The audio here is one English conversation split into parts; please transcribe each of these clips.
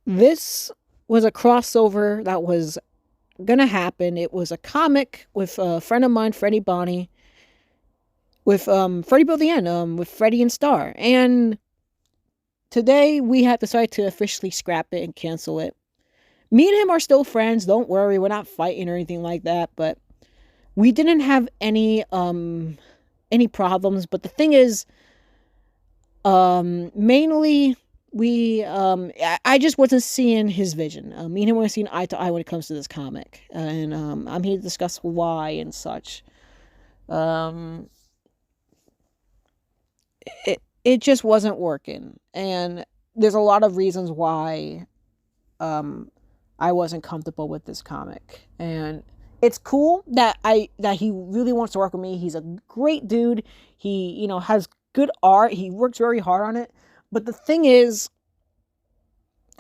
This was a crossover that was gonna happen. It was a comic with a friend of mine, Freddie Bonnie, with Freddie Bill the End, with Freddie and Star. And today we have decided to officially scrap it and cancel it. Me and him are still friends. Don't worry, we're not fighting or anything like that. But we didn't have any problems. But the thing is, mainly I just wasn't seeing his vision. Me and him weren't seeing eye to eye when it comes to this comic, and I'm here to discuss why and such. Um, it just wasn't working, and there's a lot of reasons why um I wasn't comfortable with this comic. And it's cool that he really wants to work with me. He's a great dude. He, has good art. He works very hard on it. But the thing is,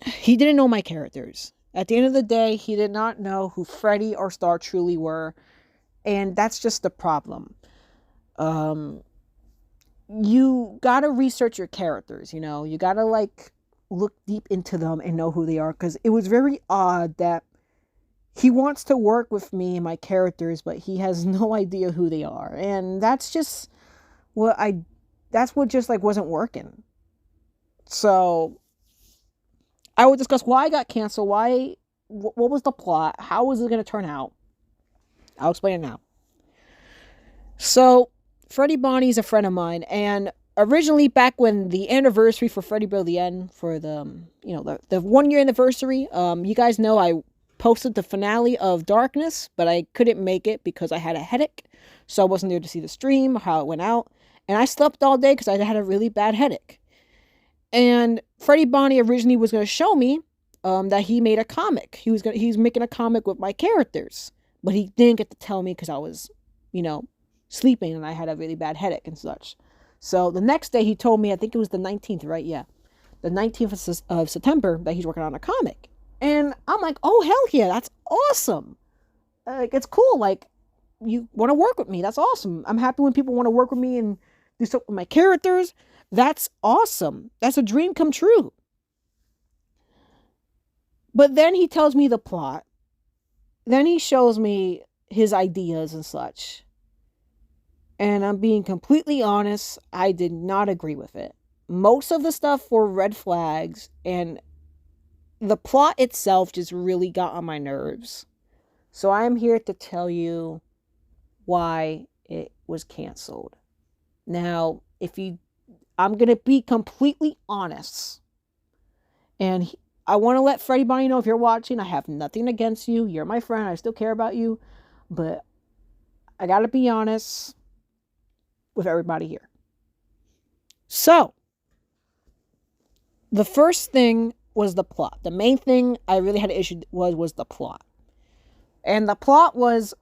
he didn't know my characters. At the end of the day, he did not know who Freddy or Star truly were, and that's just the problem. Um, you gotta research your characters. You gotta look deep into them and know who they are. Because it was very odd that he wants to work with me and my characters, but he has no idea who they are, and that's just what I. That's what just wasn't working. So I will discuss why I got canceled, what was the plot, how was it going to turn out. I'll explain it now. So, Freddie Bonnie is a friend of mine, and originally back when the anniversary for Freddie Bill the End, for the 1 year anniversary, you guys know I posted the finale of Darkness, but I couldn't make it because I had a headache, so I wasn't there to see the stream, how it went out, and I slept all day because I had a really bad headache. And Freddie Bonnie originally was going to show me that he made a comic. He's making a comic with my characters, but he didn't get to tell me because I was, sleeping and I had a really bad headache and such. So the next day he told me, I think it was the 19th, right? Yeah, the 19th of September, that he's working on a comic. And I'm like, oh hell yeah, that's awesome. It's cool. Like, you want to work with me? That's awesome. I'm happy when people want to work with me and do stuff with my characters. That's awesome. That's a dream come true. But then he tells me the plot. Then he shows me his ideas and such. And I'm being completely honest, I did not agree with it. Most of the stuff were red flags, and the plot itself just really got on my nerves. So I'm here to tell you why it was canceled. Now, I'm going to be completely honest. And I want to let Freddie Bonnie know, if you're watching, I have nothing against you. You're my friend. I still care about you. But I got to be honest with everybody here. So, the first thing was the plot. The main thing I really had an issue was the plot. And the plot was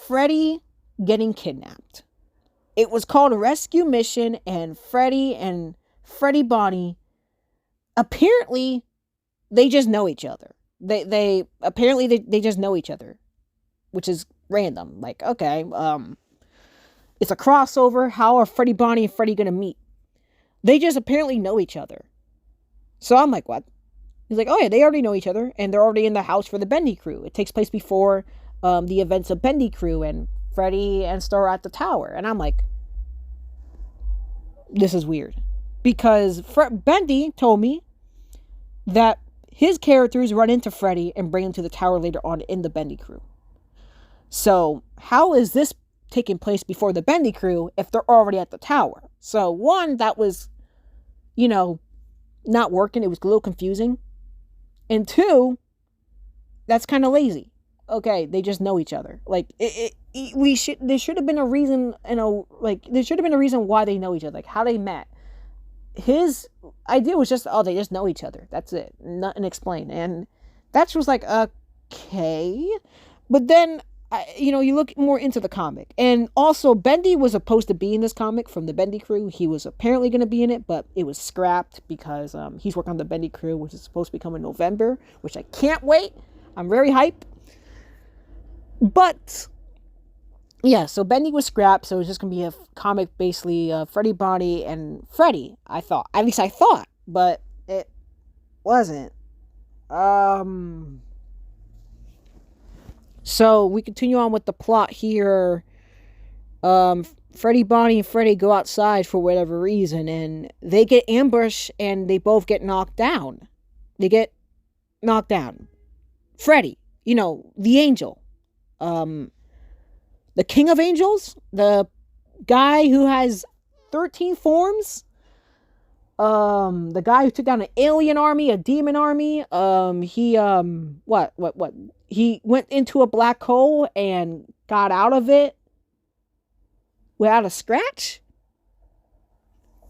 Freddy getting kidnapped. It was called a rescue mission, and Freddie Bonnie, apparently, they just know each other. They apparently they just know each other, which is random. Like, okay, it's a crossover. How are Freddie Bonnie and Freddy gonna meet? They just apparently know each other. So I'm like, what? He's like, oh yeah, they already know each other, and they're already in the house for the Bendy crew. It takes place before the events of Bendy crew, and Freddy and Star at the tower. And I'm like, this is weird. Because Bendy told me that his characters run into Freddy and bring him to the tower later on in the Bendy crew. So how is this taking place before the Bendy crew if they're already at the tower? So one, that was, not working. It was a little confusing. And two, that's kind of lazy. Okay, they just know each other. Like, there should have been a reason, there should have been a reason why they know each other, like how they met. His idea was just, oh, they just know each other. That's it. Nothing explained. And that's just like, okay. But then, you look more into the comic. And also, Bendy was supposed to be in this comic from the Bendy crew. He was apparently going to be in it, but it was scrapped because he's working on the Bendy crew, which is supposed to be coming in November, which I can't wait. I'm very hyped. But yeah, so Bendy was scrapped, so it was just gonna be a comic basically Freddie Bonnie and Freddy. I thought, at least I thought, but it wasn't. So we continue on with the plot here. Freddy, Bonnie, and Freddy go outside for whatever reason, and they get ambushed, and they both get knocked down. They get knocked down. Freddy, the angel, um, the king of angels, the guy who has 13 forms, the guy who took down an alien army, a demon army, he went into a black hole and got out of it without a scratch.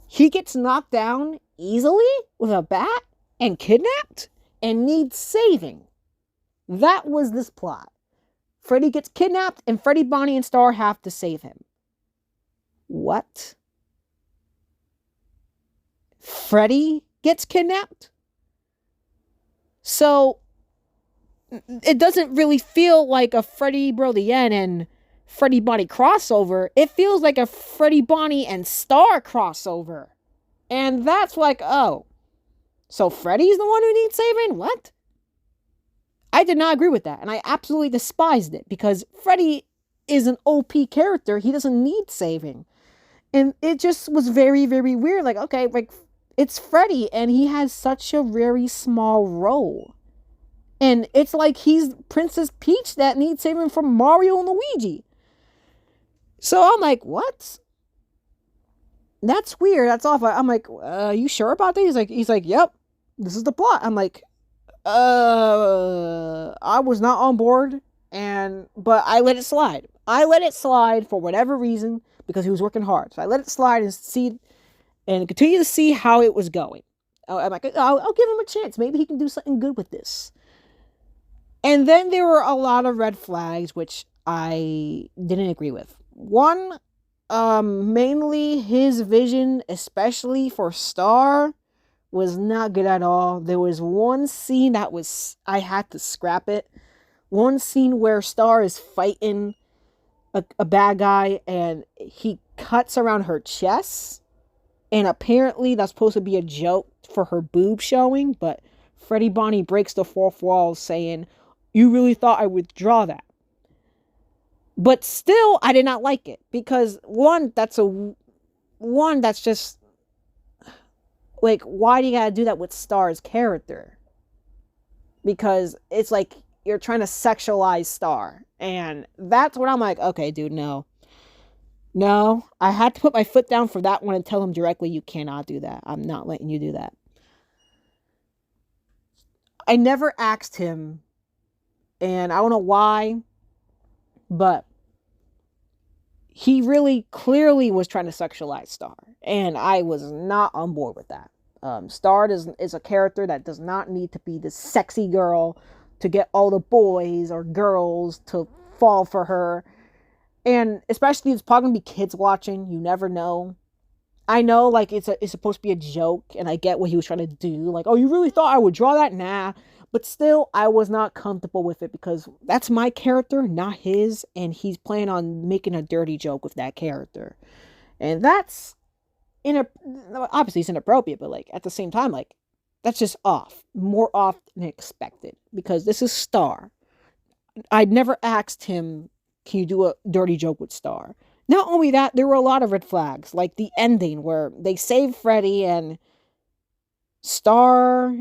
He gets knocked down easily with a bat and kidnapped and needs saving. That was this plot. Freddy gets kidnapped and Freddy, Bonnie, and Star have to save him. What? Freddy gets kidnapped? So it doesn't really feel like a Freddy Bro the End and Freddy Bonnie crossover. It feels like a Freddy, Bonnie, and Star crossover. And that's like, oh, so Freddy's the one who needs saving? What? I did not agree with that, and I absolutely despised it, because Freddy is an OP character. He doesn't need saving. And it just was very, very weird. Like, okay, like, it's Freddy, and he has such a very small role. And it's like he's Princess Peach that needs saving from Mario and Luigi. So I'm like, what? That's weird. That's off. I'm like, you sure about that? He's like, yep, this is the plot. I'm like, I was not on board, but I let it slide. I let it slide for whatever reason, because he was working hard. So I let it slide and continue to see how it was going. I'm like, I'll give him a chance. Maybe he can do something good with this. And then there were a lot of red flags, which I didn't agree with. One, mainly his vision, especially for Star, was not good at all. There was one scene I had to scrap it. One scene where Star is fighting a bad guy, and he cuts around her chest, and apparently that's supposed to be a joke for her boob showing, but Freddy Bonnie breaks the fourth wall saying, "You really thought I would draw that?" But still, I did not like it, because one, that's just like, why do you gotta do that with Star's character? Because it's like you're trying to sexualize Star, and that's what I'm like, okay, dude, no, I had to put my foot down for that one and tell him directly, you cannot do that. I'm not letting you do that. I never asked him, and I don't know why, but he really clearly was trying to sexualize Star, and I was not on board with that. Star is a character that does not need to be this sexy girl to get all the boys or girls to fall for her. And especially, it's probably going to be kids watching. You never know. I know, like, it's supposed to be a joke, and I get what he was trying to do. Like, oh, you really thought I would draw that? Nah. But still, I was not comfortable with it, because that's my character, not his, and he's planning on making a dirty joke with that character. And that's, obviously it's inappropriate, but, like, at the same time, like, that's just off. More off than expected, because this is Star. I'd never asked him, can you do a dirty joke with Star? Not only that, there were a lot of red flags, like the ending where they save Freddy and Star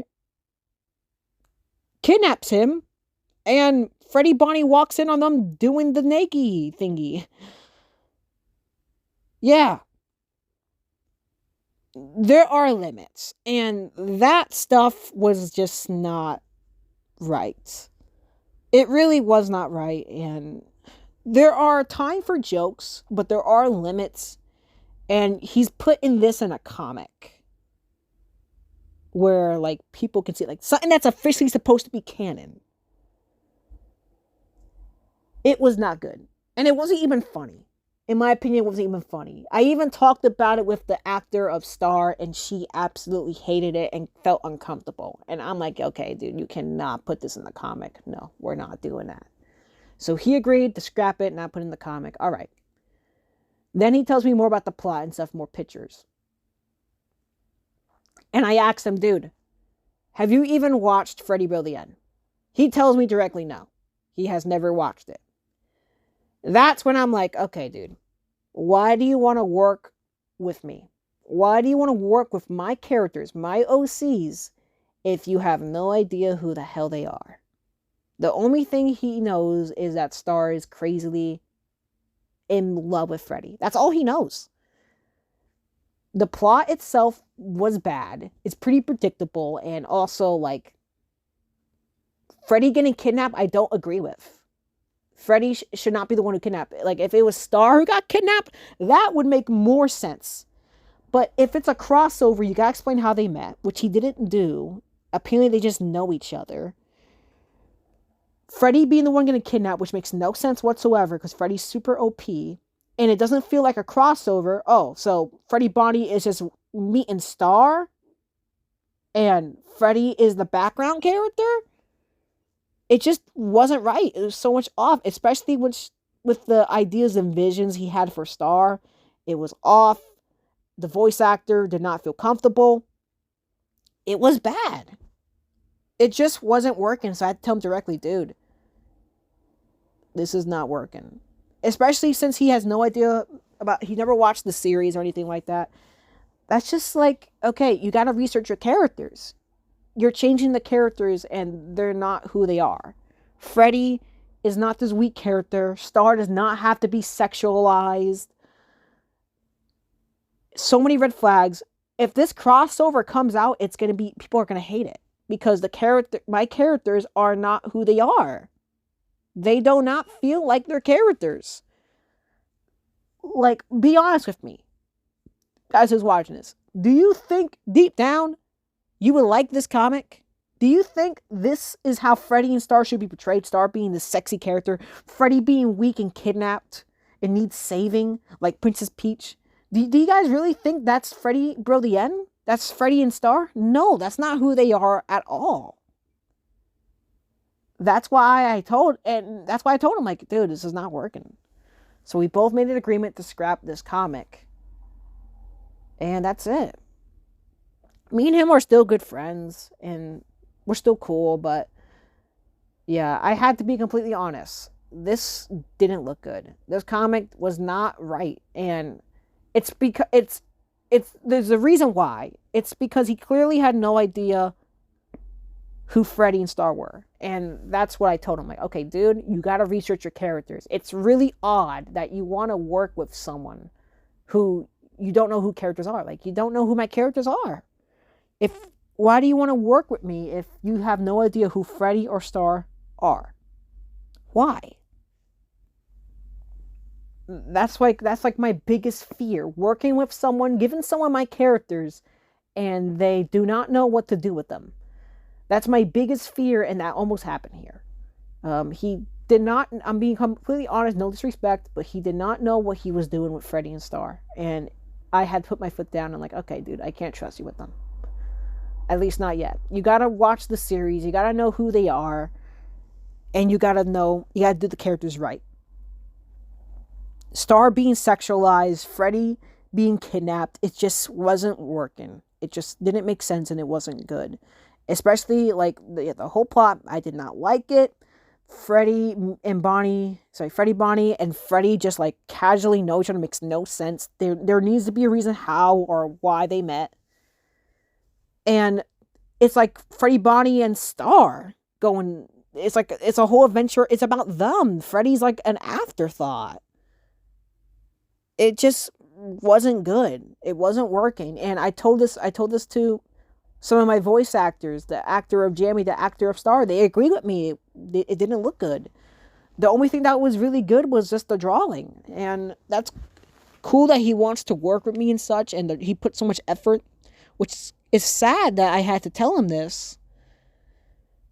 kidnaps him, and Freddy Bonnie walks in on them doing the naked thingy. Yeah. There are limits, and that stuff was just not right. It really was not right, and there are time for jokes, but there are limits, and he's putting this in a comic where, like, people can see, like, something that's officially supposed to be canon. It was not good, and it wasn't even funny. In my opinion, it wasn't even funny. I even talked about it with the actor of Star, and she absolutely hated it and felt uncomfortable. And I'm like, okay, dude, you cannot put this in the comic. No, we're not doing that. So he agreed to scrap it and not put it in the comic. All right. Then he tells me more about the plot and stuff, more pictures. And I asked him, dude, have you even watched Freddy Bill the End? He tells me directly no. He has never watched it. That's when I'm like, okay, dude, why do you want to work with me? Why do you want to work with my characters, my OCs, if you have no idea who the hell they are? The only thing he knows is that Star is crazily in love with Freddy. That's all he knows. The plot itself was bad. It's pretty predictable, and also, like, Freddy getting kidnapped, I don't agree with. Freddy should not be the one who kidnapped. Like, if it was Star who got kidnapped, that would make more sense. But if it's a crossover, you gotta explain how they met, which he didn't do. Apparently, they just know each other. Freddy being the one getting kidnapped, which makes no sense whatsoever, because Freddy's super OP. And it doesn't feel like a crossover. Oh, so freddybonnie is just meeting Star? And Freddy is the background character? It just wasn't right. It was so much off, especially with the ideas and visions he had for Star. It was off. The voice actor did not feel comfortable. It was bad. It just wasn't working, so I had to tell him directly, dude, this is not working. Especially since he has no idea he never watched the series or anything like that. That's just like, okay, you gotta research your characters. You're changing the characters and they're not who they are. Freddy is not this weak character. Star does not have to be sexualized. So many red flags. If this crossover comes out, people are gonna hate it. Because my characters are not who they are. They do not feel like their characters. Like, be honest with me, guys who's watching this. Do you think deep down you would like this comic? Do you think this is how Freddy and Star should be portrayed? Star being the sexy character, Freddy being weak and kidnapped and needs saving, like Princess Peach. Do you guys really think that's Freddy Bro the End? That's Freddy and Star? No, that's not who they are at all. That's why I told him, like, dude, this is not working. So we both made an agreement to scrap this comic. And that's it. Me and him are still good friends, and we're still cool, but yeah, I had to be completely honest. This didn't look good. This comic was not right, and it's because there's a reason why. It's because he clearly had no idea who Freddy and Star were. And that's what I told him. Like, okay, dude, you got to research your characters. It's really odd that you want to work with someone who you don't know who characters are. Like, you don't know who my characters are. Why do you want to work with me if you have no idea who Freddy or Star are? Why? That's like my biggest fear. Working with someone, giving someone my characters, and they do not know what to do with them. That's my biggest fear, and that almost happened here. He did not, I'm being completely honest, no disrespect, but he did not know what he was doing with Freddy and Star. And I had to put my foot down and like, okay, dude, I can't trust you with them. At least not yet. You gotta watch the series. You gotta know who they are. And you gotta do the characters right. Star being sexualized, Freddy being kidnapped, it just wasn't working. It just didn't make sense, and it wasn't good. Especially, like, the whole plot, I did not like it. freddybonnie and Freddy just, like, casually know each other makes no sense. There needs to be a reason how or why they met. And it's like freddybonnie and Star going, it's like, it's a whole adventure. It's about them. Freddy's like an afterthought. It just wasn't good. It wasn't working. And I told this to some of my voice actors, the actor of Jamie, the actor of Star. They agreed with me. It didn't look good. The only thing that was really good was just the drawing. And that's cool that he wants to work with me and such, and that he put so much effort, which is sad that I had to tell him this.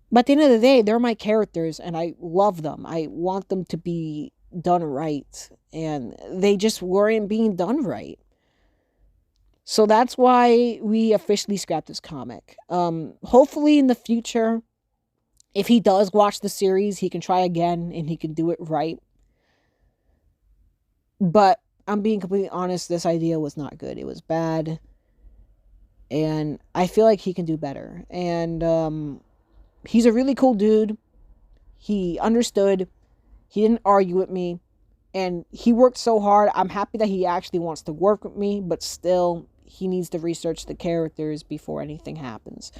But at the end of the day, they're my characters, and I love them. I want them to be done right, and they just weren't being done right. So that's why we officially scrapped this comic. Hopefully in the future, if he does watch the series, he can try again and he can do it right. But I'm being completely honest, this idea was not good. It was bad. And I feel like he can do better. And he's a really cool dude. He understood. He didn't argue with me. And he worked so hard. I'm happy that he actually wants to work with me, but still, he needs to research the characters before anything happens.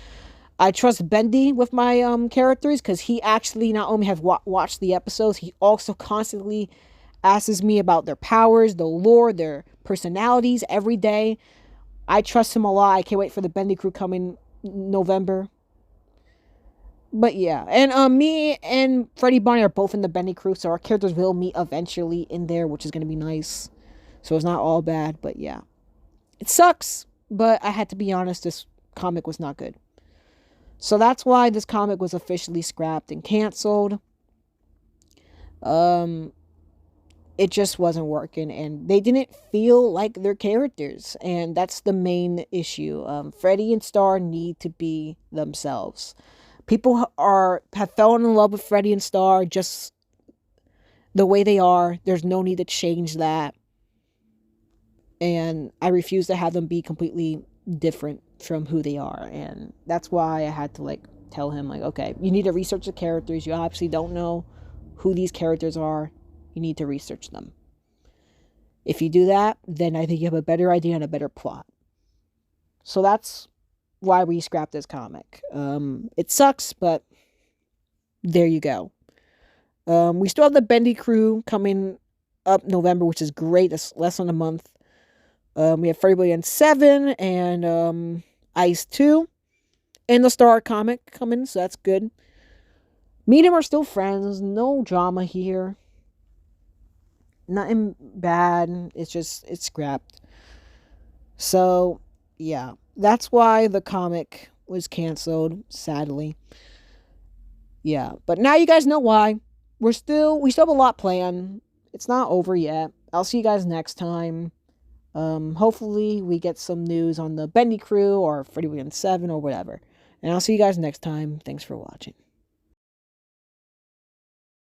I trust Bendy with my characters because he actually not only has watched the episodes, he also constantly asks me about their powers, the lore, their personalities every day. I trust him a lot. I can't wait for the Bendy crew coming November. But yeah, and me and Freddie Bonnie are both in the Bendy crew, so our characters will meet eventually in there, which is gonna be nice. So it's not all bad, but yeah, it sucks. But I had to be honest, this comic was not good. So that's why this comic was officially scrapped and canceled. Um, it just wasn't working, and they didn't feel like their characters, and that's the main issue. Freddy and Star need to be themselves. People have fallen in love with Freddy and Star just the way they are. There's no need to change that, and I refuse to have them be completely different from who they are. And that's why I had to tell him, okay, you need to research the characters. You obviously don't know who these characters are. You need to research them. If you do that, then I think you have a better idea and a better plot. So that's why we scrapped this comic. It sucks, but there you go. We still have the Bendy crew coming up November, which is great. That's less than a month. We have Freddybonnie 7 and Ice 2 and the Star comic coming, so that's good. Me and him are still friends. No drama here. Nothing bad. It's scrapped. So, yeah. That's why the comic was canceled, sadly. Yeah. But now you guys know why. We still have a lot planned. It's not over yet. I'll see you guys next time. Hopefully we get some news on the Bendy crew or Freddybonnie 7 or whatever. And I'll see you guys next time. Thanks for watching.